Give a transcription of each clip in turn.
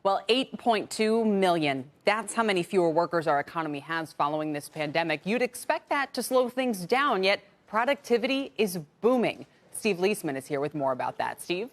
Well, 8.2 million. That's how many fewer workers our economy has following this pandemic. You'd expect that to slow things down, yet productivity is booming. Steve Leisman is here with more about that. Steve?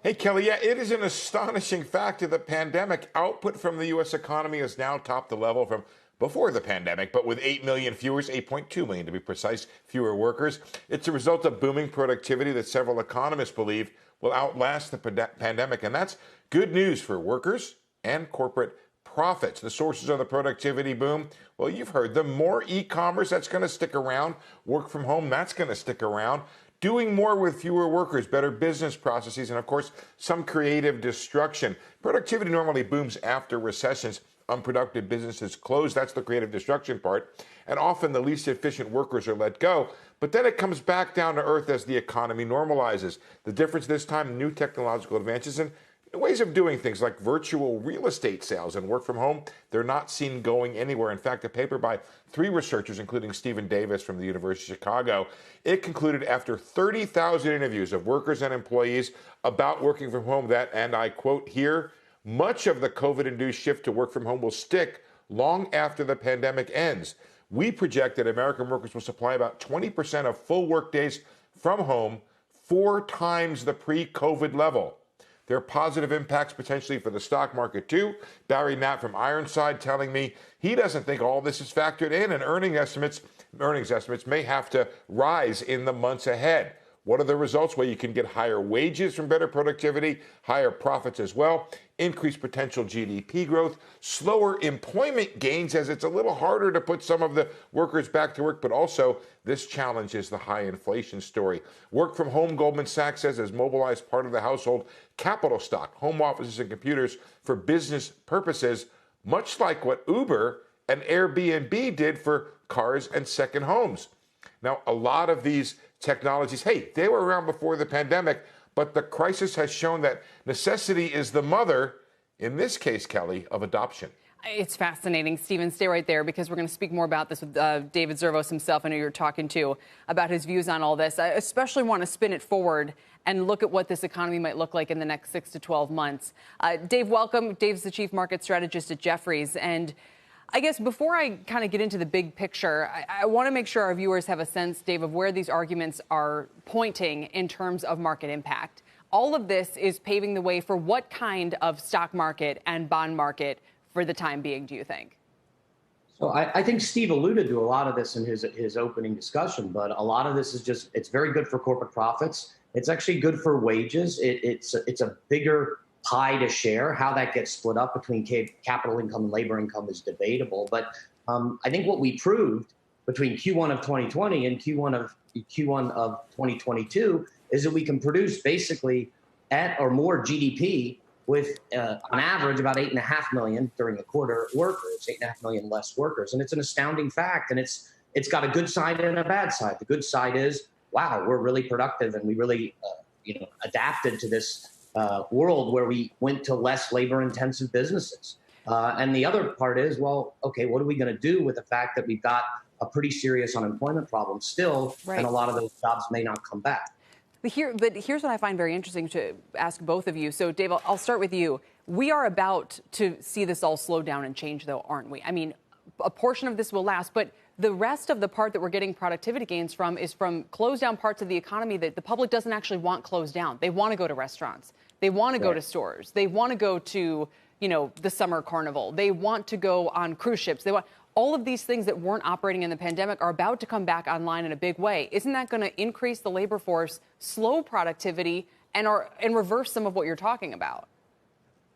Hey, Kelly, yeah, it is an astonishing fact of the pandemic. Output from the U.S. economy has now topped the level from before the pandemic, but with 8 million fewer, 8.2 million to be precise, fewer workers. It's a result of booming productivity that several economists believe will outlast the pandemic, and that's good news for workers and corporate profits. The sources of the productivity boom, well, you've heard them. More e-commerce, that's going to stick around. Work from home, that's going to stick around. Doing more with fewer workers, better business processes, and of course, some creative destruction. Productivity normally booms after recessions. Unproductive businesses close. That's the creative destruction part. And often the least efficient workers are let go. But then it comes back down to earth as the economy normalizes. The difference this time, new technological advances and ways of doing things like virtual real estate sales and work from home, they're not seen going anywhere. In fact, a paper by 3 researchers, including Stephen Davis from the University of Chicago, it concluded after 30,000 interviews of workers and employees about working from home that, and I quote here, much of the COVID-induced shift to work from home will stick long after the pandemic ends. We project that American workers will supply about 20% of full workdays from home, 4 times the pre-COVID level. There are positive impacts potentially for the stock market too. Barry Knapp from Ironside telling me he doesn't think all this is factored in, and earnings estimates may have to rise in the months ahead. What are the results? Well, you can get higher wages from better productivity, higher profits as well, increased potential GDP growth, slower employment gains as it's a little harder to put some of the workers back to work, but also this challenges the high inflation story. Work from home, Goldman Sachs says, has mobilized part of the household capital stock, home offices and computers for business purposes, much like what Uber and Airbnb did for cars and second homes. Now, a lot of these technologies, hey, they were around before the pandemic, but the crisis has shown that necessity is the mother, in this case, Kelly, of adoption. It's fascinating. Stephen, stay right there because we're going to speak more about this with David Zervos himself. I know you're talking to about his views on all this. I especially want to spin it forward and look at what this economy might look like in the next 6 to 12 months. Dave, welcome. Dave's the chief market strategist at Jefferies. And I guess before I kind of get into the big picture, I want to make sure our viewers have a sense, Dave, of where these arguments are pointing in terms of market impact. All of this is paving the way for what kind of stock market and bond market for the time being, do you think? So I think Steve alluded to a lot of this in his opening discussion, but a lot of this is just, it's very good for corporate profits. It's actually good for wages. It's a bigger pie to share. How that gets split up between capital income and labor income is debatable. But I think what we proved between Q1 of 2020 and Q1 of 2022 is that we can produce basically at or more GDP with, on average, about 8.5 million during the quarter workers, 8.5 million less workers. And it's an astounding fact. And it's got a good side and a bad side. The good side is, wow, we're really productive and we really adapted to this world where we went to less labor-intensive businesses. And the other part is, well, okay, what are we going to do with the fact that we've got a pretty serious unemployment problem still, right, and a lot of those jobs may not come back? But here's what I find very interesting to ask both of you. So, Dave, I'll start with you. We are about to see this all slow down and change, though, aren't we? I mean, a portion of this will last, but the rest of the part that we're getting productivity gains from is from closed down parts of the economy that the public doesn't actually want closed down. They want to go to restaurants. They want to go to stores. They want to go to, the summer carnival. They want to go on cruise ships. They want all of these things that weren't operating in the pandemic are about to come back online in a big way. Isn't that going to increase the labor force, slow productivity, and reverse some of what you're talking about?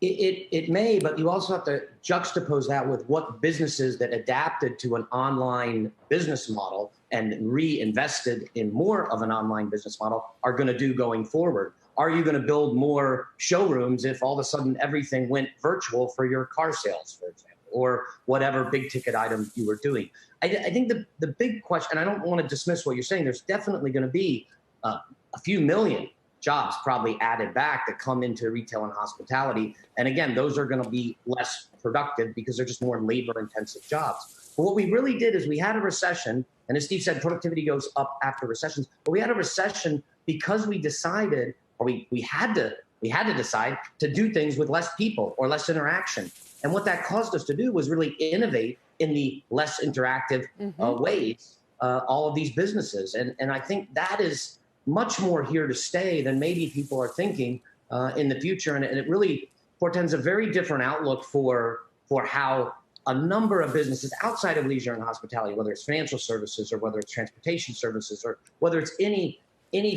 It may, but you also have to juxtapose that with what businesses that adapted to an online business model and reinvested in more of an online business model are going to do going forward. Are you going to build more showrooms if all of a sudden everything went virtual for your car sales, for example, or whatever big ticket item you were doing? I think the big question, and I don't want to dismiss what you're saying, there's definitely going to be a few million jobs probably added back that come into retail and hospitality. And again, those are going to be less productive because they're just more labor-intensive jobs. But what we really did is we had a recession, and as Steve said, productivity goes up after recessions, but we had a recession because we decided, or we had to we had to decide to do things with less people or less interaction. And what that caused us to do was really innovate in the less interactive ways, all of these businesses. And I think that is much more here to stay than maybe people are thinking in the future. And it really portends a very different outlook for how a number of businesses outside of leisure and hospitality, whether it's financial services or whether it's transportation services or whether it's any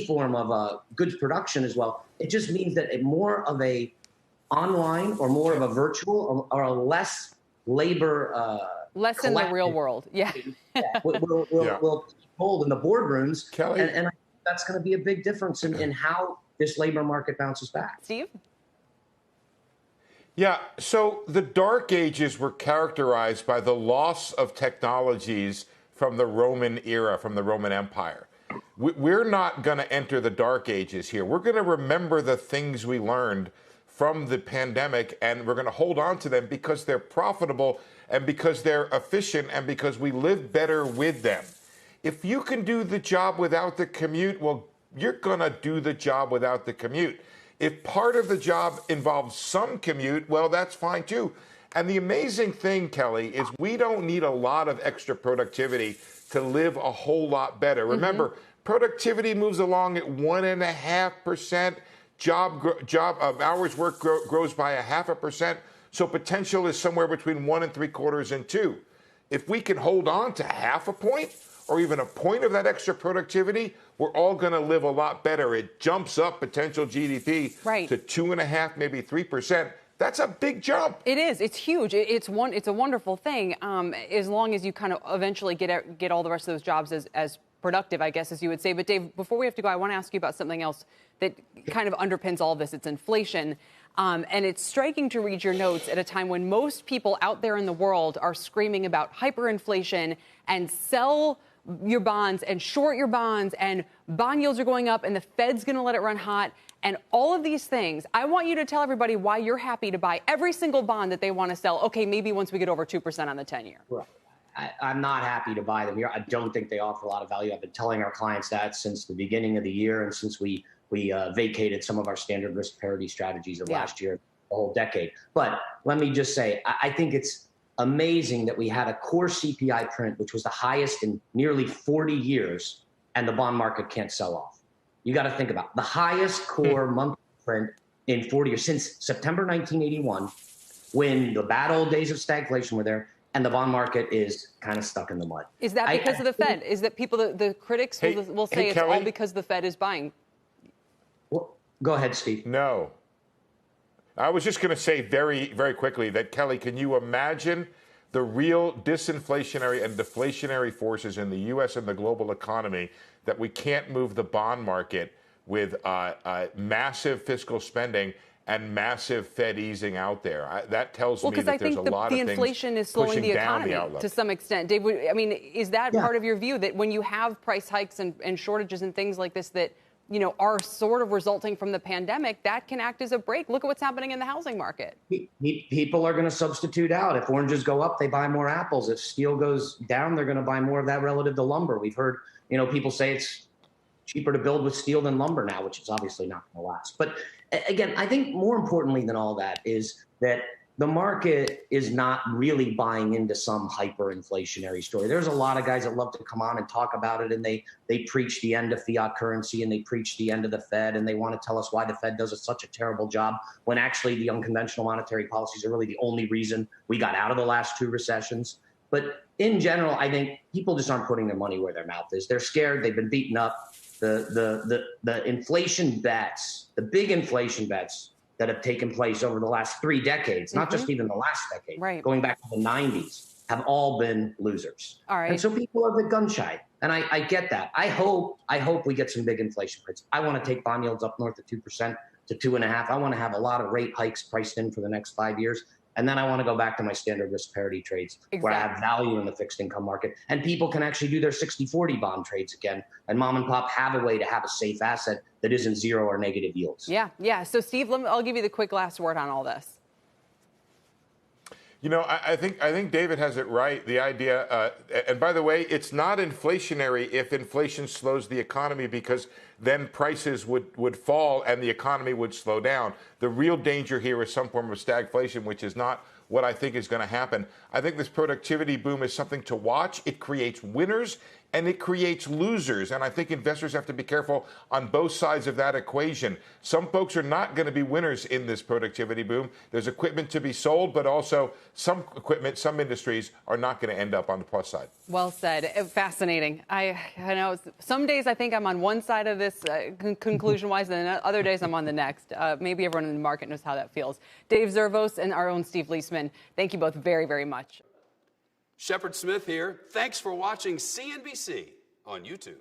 form of goods production as well, it just means that more of a online or more of a virtual or a less labor less in the real world. Yeah. will hold in the boardrooms. Kelly? And I think that's going to be a big difference in how this labor market bounces back. Steve? Yeah, so the Dark Ages were characterized by the loss of technologies from the Roman era, from the Roman Empire. We're not going to enter the Dark Ages here. We're going to remember the things we learned from the pandemic, and we're going to hold on to them because they're profitable and because they're efficient and because we live better with them. If you can do the job without the commute, well, you're going to do the job without the commute. If part of the job involves some commute, well, that's fine too. And the amazing thing, Kelly, is we don't need a lot of extra productivity to live a whole lot better. Remember, productivity moves along at 1.5%. Job hours work grows by 0.5%. So potential is somewhere between 1 3/4 and 2. If we can hold on to 0.5 point or even a point of that extra productivity, we're all going to live a lot better. It jumps up potential GDP to 2.5%, maybe 3%. That's a big jump. It is. It's huge. It's a wonderful thing, as long as you kind of eventually get all the rest of those jobs as productive, I guess, as you would say. But Dave, before we have to go, I want to ask you about something else that kind of underpins all of this. It's inflation. And it's striking to read your notes at a time when most people out there in the world are screaming about hyperinflation and sell your bonds and short your bonds and bond yields are going up and the Fed's going to let it run hot and all of these things. I want you to tell everybody why you're happy to buy every single bond that they want to sell. Okay, maybe once we get over 2% on the 10-year. Right. I'm not happy to buy them here. I don't think they offer a lot of value. I've been telling our clients that since the beginning of the year and since we vacated some of our standard risk parity strategies of last year, a whole decade. But let me just say, I think it's amazing that we had a core CPI print, which was the highest in nearly 40 years, and the bond market can't sell off. You got to think about the highest core monthly print in 40 years, since September 1981, when the bad old days of stagflation were there, and the bond market is kind of stuck in the mud. Is that because of the Fed? Is that people, the critics will say it's Kelly? all because the Fed is buying? Well, go ahead, Steve. No. I was just going to say very, very quickly that, Kelly, can you imagine the real disinflationary and deflationary forces in the U.S. and the global economy that we can't move the bond market with massive fiscal spending and massive Fed easing out there? That tells me that there's a lot of things pushing down the outlook. Because I think the inflation is slowing the economy to some extent. Dave, I mean, is that part of your view that when you have price hikes and shortages and things like this that, you know, are sort of resulting from the pandemic, that can act as a brake? Look at what's happening in the housing market. People are going to substitute out. If oranges go up, they buy more apples. If steel goes down, they're going to buy more of that relative to lumber. We've heard, you know, people say it's cheaper to build with steel than lumber now, which is obviously not going to last. But again, I think more importantly than all that is that the market is not really buying into some hyperinflationary story. There's a lot of guys that love to come on and talk about it, and they preach the end of fiat currency and they preach the end of the Fed, and they want to tell us why the Fed does such a terrible job when actually the unconventional monetary policies are really the only reason we got out of the last two recessions. But in general, I think people just aren't putting their money where their mouth is. They're scared. They've been beaten up. The inflation bets, the big inflation bets that have taken place over the last 3 decades, not just even the last decade, going back to the 90s, have all been losers. All right. And so people are a bit gun shy. And I get that. I hope we get some big inflation prints. I want to take bond yields up north of 2% to 2.5%. I want to have a lot of rate hikes priced in for the next 5 years. And then I want to go back to my standard risk parity trades where I have value in the fixed income market. And people can actually do their 60-40 bond trades again. And mom and pop have a way to have a safe asset that isn't zero or negative yields. Yeah. So, Steve, I'll give you the quick last word on all this. You know, I think David has it right. The idea, and by the way, it's not inflationary if inflation slows the economy, because then prices would fall and the economy would slow down. The real danger here is some form of stagflation, which is not what I think is going to happen. I think this productivity boom is something to watch. It creates winners and it creates losers. And I think investors have to be careful on both sides of that equation. Some folks are not going to be winners in this productivity boom. There's equipment to be sold, but also some equipment, some industries are not going to end up on the plus side. Well said. Fascinating. I know some days I think I'm on one side of this conclusion-wise, and then other days I'm on the next. Maybe everyone in the market knows how that feels. Dave Zervos and our own Steve Leisman, thank you both very, very much. Shepard Smith here. Thanks for watching CNBC on YouTube.